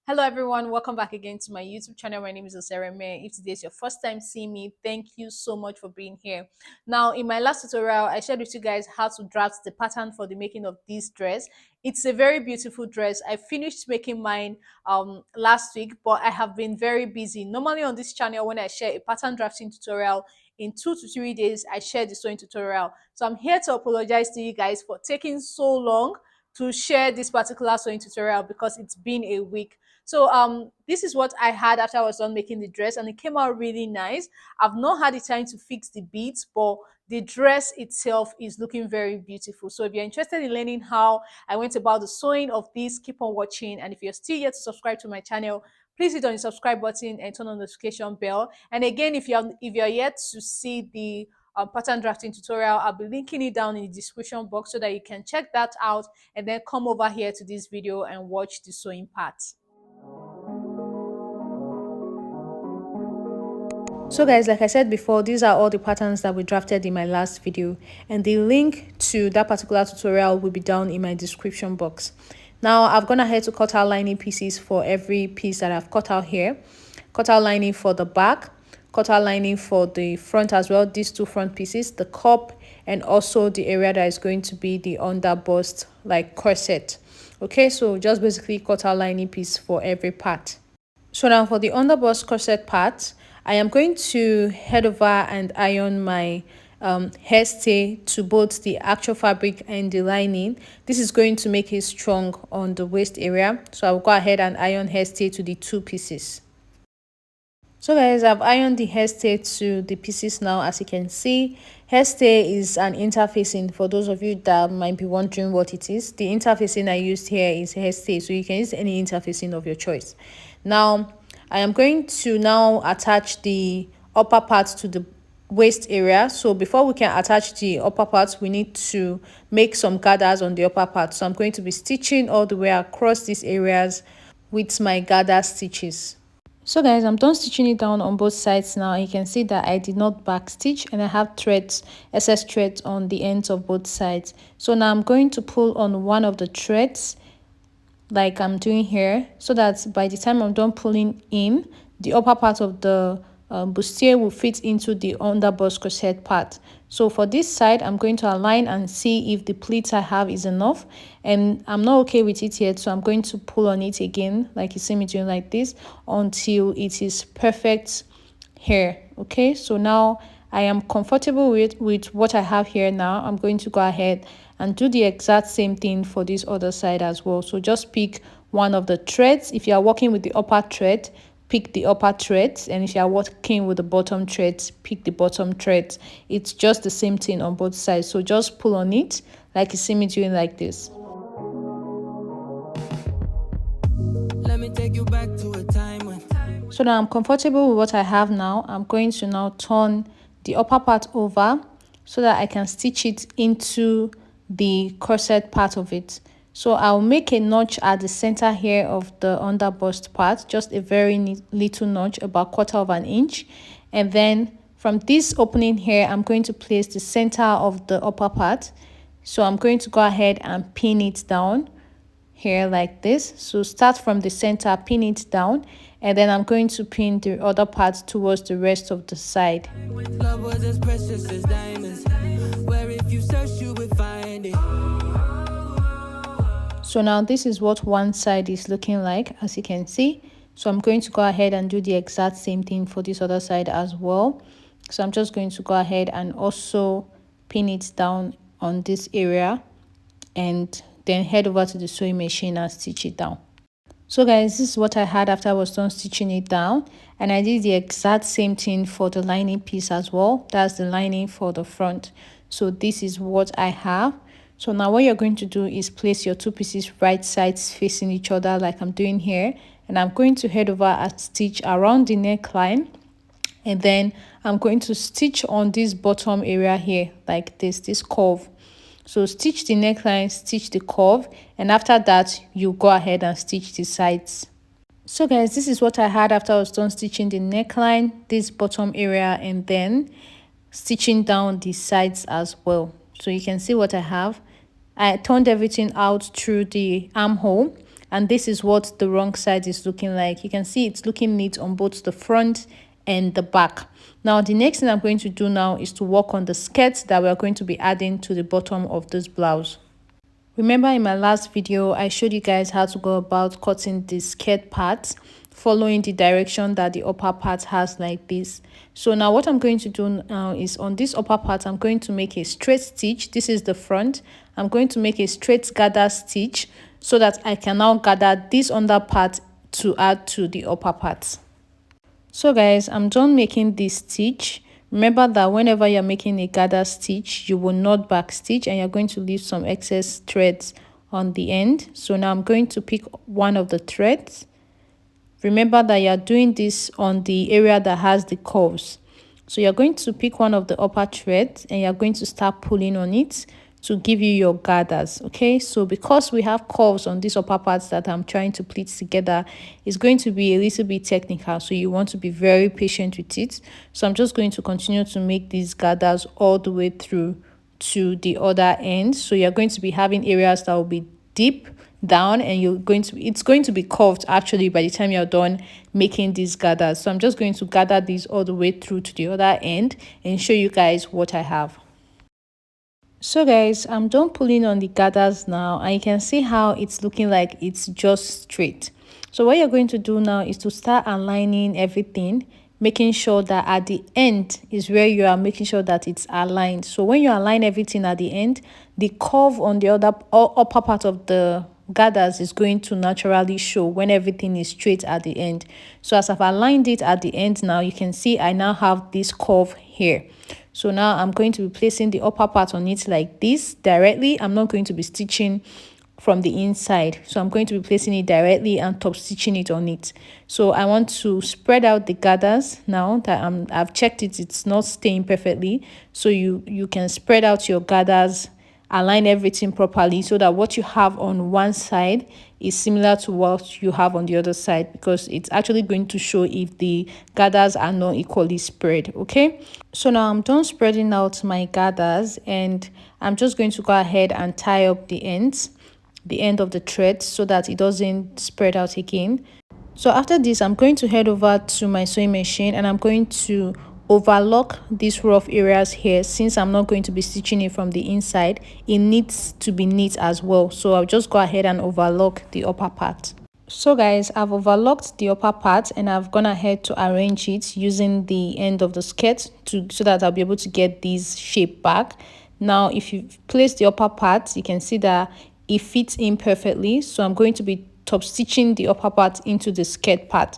Hello everyone, welcome back again to my YouTube channel. My name is Osere May. If today is your first time seeing me, thank you so much for being here. Now, in my last tutorial, I shared with you guys how to draft the pattern for the making of this dress. It's a very beautiful dress. I finished making mine last week, but I have been very busy. Normally on this channel, when I share a pattern drafting tutorial, in 2 to 3 days, I share the sewing tutorial. So I'm here to apologize to you guys for taking so long to share this particular sewing tutorial because it's been a week. So this is what I had after I was done making the dress, and it came out really nice. I've not had the time to fix the beads, but the dress itself is looking very beautiful. So if you're interested in learning how I went about the sewing of this, keep on watching. And if you're still yet to subscribe to my channel, please hit on the subscribe button and turn on the notification bell. And again, if you're yet to see the pattern drafting tutorial, I'll be linking it down in the description box so that you can check that out and then come over here to this video and watch the sewing part. So guys, like I said before, these are all the patterns that we drafted in my last video, and the link to that particular tutorial will be down in my description box. Now I've gone ahead to cut out lining pieces for every piece that I've cut out here. Cut out lining for the back, cut out lining for the front as well, these two front pieces, the cup, and also the area that is going to be the underbust, like corset. Okay, so just basically cut out lining piece for every part. So now for the underbust corset part, I am going to head over and iron my hairstay to both the actual fabric and the lining. This is going to make it strong on the waist area. So I'll go ahead and iron hairstay to the two pieces. So guys, I've ironed the hairstay to the pieces now. As you can see, hairstay is an interfacing. For those of you that might be wondering what it is, the interfacing I used here is hairstay, so you can use any interfacing of your choice. Now I am going to now attach the upper part to the waist area. So before we can attach the upper part, we need to make some gathers on the upper part. So I'm going to be stitching all the way across these areas with my gather stitches. So guys, I'm done stitching it down on both sides now. You can see that I did not back stitch, and I have threads, excess threads on the ends of both sides. So now I'm going to pull on one of the threads like I'm doing here, so that by the time I'm done pulling in, the upper part of the bustier will fit into the underbust corset part. So for this side, I'm going to align and see if the pleats I have is enough, and I'm not okay with it yet, so I'm going to pull on it again like you see me doing like this until it is perfect here. Okay, so now I am comfortable with what I have here. Now I'm going to go ahead and do the exact same thing for this other side as well. So just pick one of the threads. If you are working with the upper thread, pick the upper threads, and if you are working with the bottom threads, pick the bottom threads. It's just the same thing on both sides. So just pull on it like you see me doing like this. Let me take you back to a time when... So now I'm comfortable with what I have now. I'm going to now turn the upper part over so that I can stitch it into the corset part of it. So I'll make a notch at the center here of the underbust part, just a very little notch, about 1/4 of an inch. And then from this opening here, I'm going to place the center of the upper part. So I'm going to go ahead and pin it down here like this. So start from the center, pin it down, and then I'm going to pin the other part towards the rest of the side. Love was as precious as diamonds, where if you search you will find it. So now this is what one side is looking like, as you can see. So I'm going to go ahead and do the exact same thing for this other side as well. So I'm just going to go ahead and also pin it down on this area, and then head over to the sewing machine and stitch it down. So guys, this is what I had after I was done stitching it down, and I did the exact same thing for the lining piece as well. That's the lining for the front. So this is what I have. So now what you're going to do is place your two pieces right sides facing each other like I'm doing here, and I'm going to head over and stitch around the neckline, and then I'm going to stitch on this bottom area here like this curve. So stitch the neckline, stitch the curve, and after that you go ahead and stitch the sides. So guys, this is what I had after I was done stitching the neckline, this bottom area, and then stitching down the sides as well. So you can see what I have. I turned everything out through the armhole. and this is what the wrong side is looking like. You can see it's looking neat on both the front and the back. Now the next thing I'm going to do now is to work on the skirts that we're going to be adding to the bottom of this blouse. Remember in my last video, I showed you guys how to go about cutting the skirt part, following the direction that the upper part has like this. So now what I'm going to do now is on this upper part, I'm going to make a straight stitch. This is the front. I'm going to make a straight gather stitch so that I can now gather this under part to add to the upper part. So guys, I'm done making this stitch. Remember that whenever you're making a gather stitch, you will not back stitch and you're going to leave some excess threads on the end. So now I'm going to pick one of the threads. Remember that you're doing this on the area that has the curves. So you're going to pick one of the upper threads and you're going to start pulling on it to give you your gathers. Okay, so because we have curves on these upper parts that I'm trying to pleat together, it's going to be a little bit technical, so you want to be very patient with it. So I'm just going to continue to make these gathers all the way through to the other end. So you're going to be having areas that will be deep down and it's going to be curved actually by the time you're done making these gathers. So I'm just going to gather these all the way through to the other end and show you guys what I have. So guys, I'm done pulling on the gathers now and you can see how it's looking like it's just straight. So what you're going to do now is to start aligning everything, making sure that at the end is where you are making sure that it's aligned. So when you align everything at the end, the curve on the other upper part of the gathers is going to naturally show when everything is straight at the end. So as I've aligned it at the end now, you can see I now have this curve here. So now I'm going to be placing the upper part on it like this directly. I'm not going to be stitching from the inside, so I'm going to be placing it directly and top stitching it on it. So I want to spread out the gathers now that I've checked it, it's not staying perfectly. So you can spread out your gathers, align everything properly so that what you have on one side is similar to what you have on the other side, because it's actually going to show if the gathers are not equally spread. Okay, so now I'm done spreading out my gathers and I'm just going to go ahead and tie up the end of the thread so that it doesn't spread out again. So after this, I'm going to head over to my sewing machine and I'm going to overlock these rough areas here. Since I'm not going to be stitching it from the inside, it needs to be neat as well. So I'll just go ahead and overlock the upper part. So guys, I've overlocked the upper part and I've gone ahead to arrange it using the end of the skirt so that I'll be able to get this shape back. Now if you place the upper part, you can see that it fits in perfectly. So I'm going to be top stitching the upper part into the skirt part.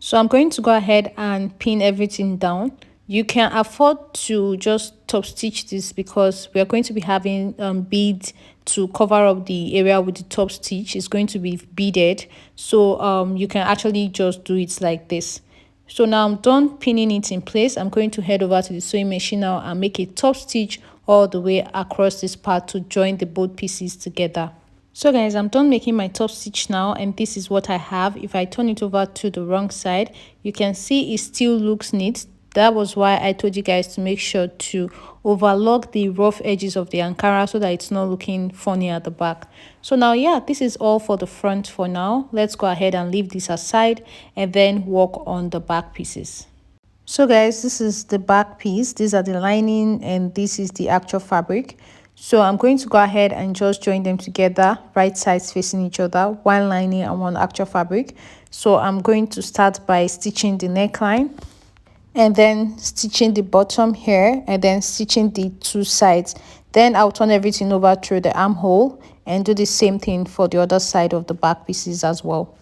So I'm going to go ahead and pin everything down. You can afford to just top stitch this because we are going to be having beads to cover up the area with the top stitch. It's going to be beaded, so you can actually just do it like this. So now I'm done pinning it in place. I'm going to head over to the sewing machine now and make a top stitch all the way across this part to join the both pieces together. So guys, I'm done making my top stitch now and this is what I have. If I turn it over to the wrong side, you can see it still looks neat. That was why I told you guys to make sure to overlock the rough edges of the Ankara so that it's not looking funny at the back. So now, yeah, this is all for the front for now. Let's go ahead and leave this aside and then work on the back pieces. So guys, this is the back piece. These are the lining and this is the actual fabric. So I'm going to go ahead and just join them together, right sides facing each other, one lining and one actual fabric. So I'm going to start by stitching the neckline and then stitching the bottom here and then stitching the two sides. Then I'll turn everything over through the armhole and do the same thing for the other side of the back pieces as well.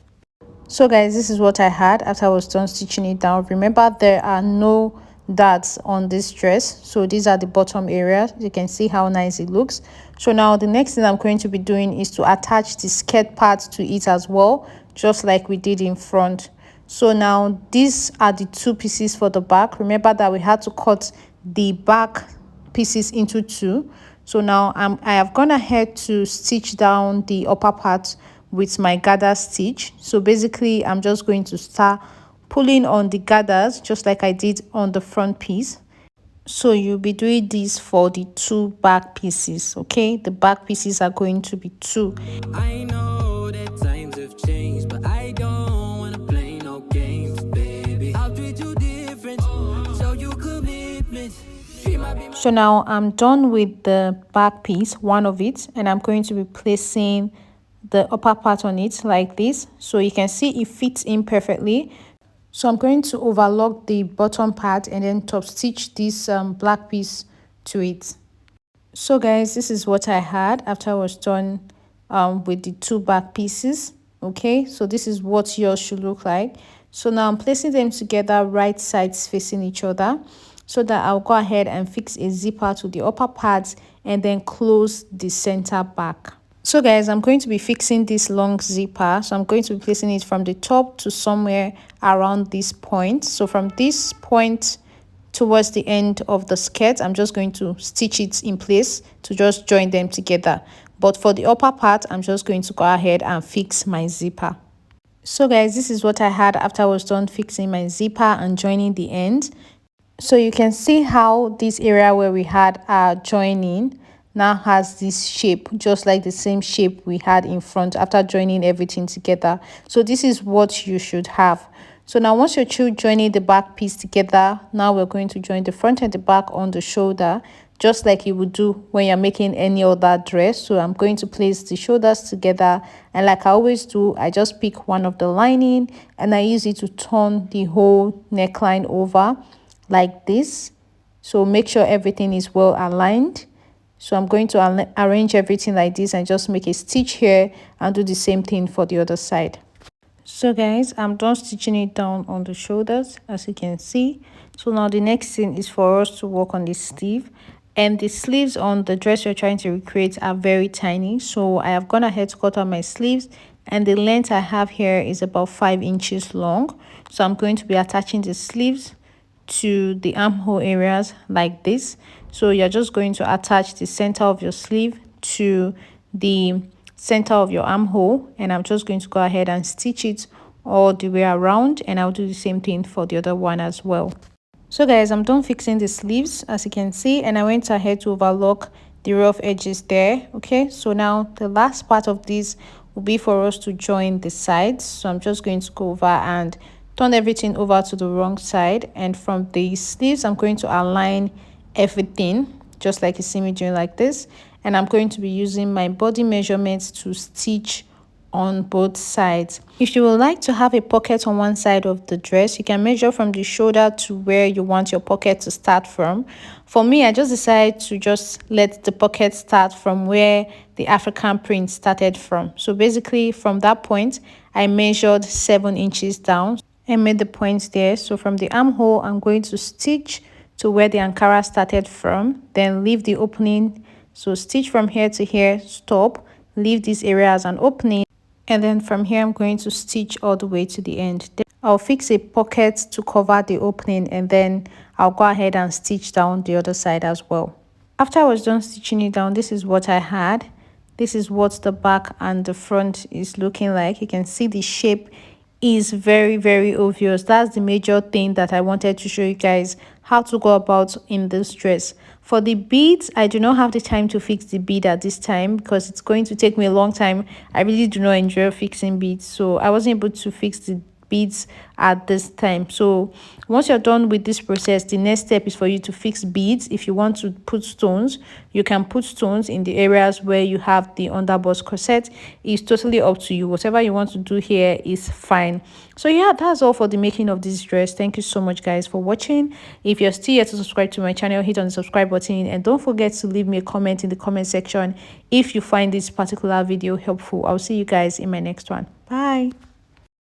So guys, this is what I had after I was done stitching it down. Remember, there are no darts on this dress, so these are the bottom areas. You can see how nice it looks. So now the next thing I'm going to be doing is to attach the skirt part to it as well, just like we did in front. So now these are the two pieces for the back. Remember that we had to cut the back pieces into two. So now I have gone ahead to stitch down the upper part with my gather stitch. So basically I'm just going to start pulling on the gathers just like I did on the front piece. So you'll be doing this for the two back pieces. Okay, the back pieces are going to be two. I know that times are So now I'm done with the back piece, one of it, and I'm going to be placing the upper part on it like this, so you can see it fits in perfectly. So I'm going to overlock the bottom part and then top stitch this black piece to it. So guys, this is what I had after I was done with the two back pieces. Okay, so this is what yours should look like. So now I'm placing them together, right sides facing each other, so that I'll go ahead and fix a zipper to the upper part and then close the center back. So guys, I'm going to be fixing this long zipper. So I'm going to be placing it from the top to somewhere around this point. So from this point towards the end of the skirt, I'm just going to stitch it in place to just join them together. But for the upper part, I'm just going to go ahead and fix my zipper. So guys, this is what I had after I was done fixing my zipper and joining the end. So you can see how this area where we had our joining now has this shape, just like the same shape we had in front after joining everything together. So this is what you should have. So now once you're through joining the back piece together, now we're going to join the front and the back on the shoulder, just like you would do when you're making any other dress. So I'm going to place the shoulders together, and like I always do, I just pick one of the lining and I use it to turn the whole neckline over like this. So make sure everything is well aligned. So I'm going to arrange everything like this and just make a stitch here and do the same thing for the other side. So guys, I'm done stitching it down on the shoulders, as you can see. So now the next thing is for us to work on the sleeve, and the sleeves on the dress you're trying to recreate are very tiny. So I have gone ahead to cut out my sleeves, and the length I have here is about 5 inches long. So I'm going to be attaching the sleeves to the armhole areas like this. So you're just going to attach the center of your sleeve to the center of your armhole, and I'm just going to go ahead and stitch it all the way around, and I'll do the same thing for the other one as well. So guys, I'm done fixing the sleeves, as you can see, and I went ahead to overlock the rough edges there. Okay, so now the last part of this will be for us to join the sides. So I'm just going to go over and turn everything over to the wrong side, and from the sleeves I'm going to align everything just like you see me doing like this, and I'm going to be using my body measurements to stitch on both sides. If you would like to have a pocket on one side of the dress, you can measure from the shoulder to where you want your pocket to start from. For me, I just decided to just let the pocket start from where the African print started from. So basically from that point I measured 7 inches down and made the points there. So from the armhole I'm going to stitch to where the Ankara started from, then leave the opening. So stitch from here to here, stop, leave this area as an opening, and then from here I'm going to stitch all the way to the end. Then I'll fix a pocket to cover the opening, and then I'll go ahead and stitch down the other side as well. After I was done stitching it down, this is what I had. This is what the back and the front is looking like. You can see the shape is very obvious. That's the major thing that I wanted to show you guys how to go about in this dress. For the beads, I do not have the time to fix the bead at this time because it's going to take me a long time. I really do not enjoy fixing beads, so I wasn't able to fix the beads at this time. So once you're done with this process, the next step is for you to fix beads. If you want to put stones, you can put stones in the areas where you have the underbust corset. It's totally up to you. Whatever you want to do here is fine. So yeah, that's all for the making of this dress. Thank you so much guys for watching. If you're still here to subscribe to my channel, hit on the subscribe button, and don't forget to leave me a comment in the comment section if you find this particular video helpful. I'll see you guys in my next one. Bye.